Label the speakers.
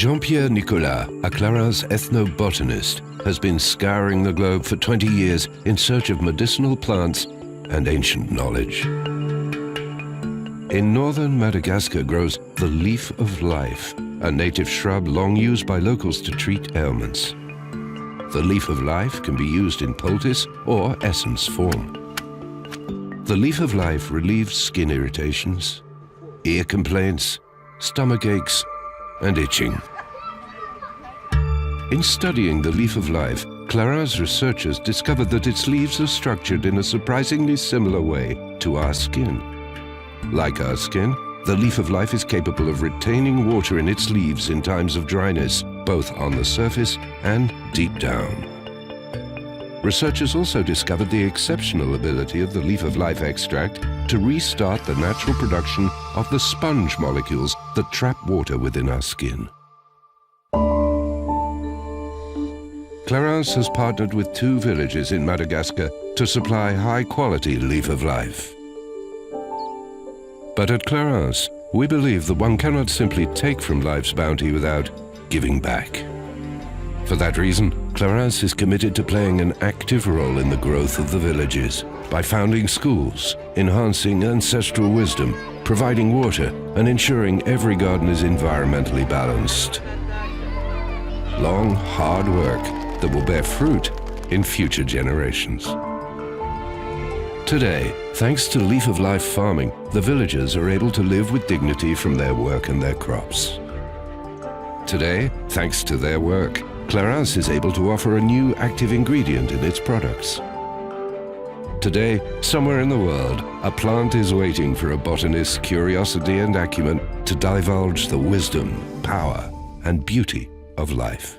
Speaker 1: Jean-Pierre Nicolas, a Clarins ethnobotanist, has been scouring the globe for 20 years in search of medicinal plants and ancient knowledge. In northern Madagascar grows the leaf of life, a native shrub long used by locals to treat ailments. The leaf of life can be used in poultice or essence form. The leaf of life relieves skin irritations, ear complaints, stomach aches, and itching. In studying the leaf of life, Clarins researchers discovered that its leaves are structured in a surprisingly similar way to our skin. Like our skin, the leaf of life is capable of retaining water in its leaves in times of dryness, both on the surface and deep down. Researchers also discovered the exceptional ability of the leaf of life extract to restart the natural production of the sponge molecules that trap water within our skin. Clarins has partnered with 2 villages in Madagascar to supply high-quality leaf of life. But at Clarins, we believe that one cannot simply take from life's bounty without giving back. For that reason, Clarins is committed to playing an active role in the growth of the villages by founding schools, enhancing ancestral wisdom, providing water, and ensuring every garden is environmentally balanced. Long, hard work that will bear fruit in future generations. Today, thanks to leaf of life farming, the villagers are able to live with dignity from their work and their crops. Today, thanks to their work, Clarins is able to offer a new active ingredient in its products. Today, somewhere in the world, a plant is waiting for a botanist's curiosity and acumen to divulge the wisdom, power, and beauty of life.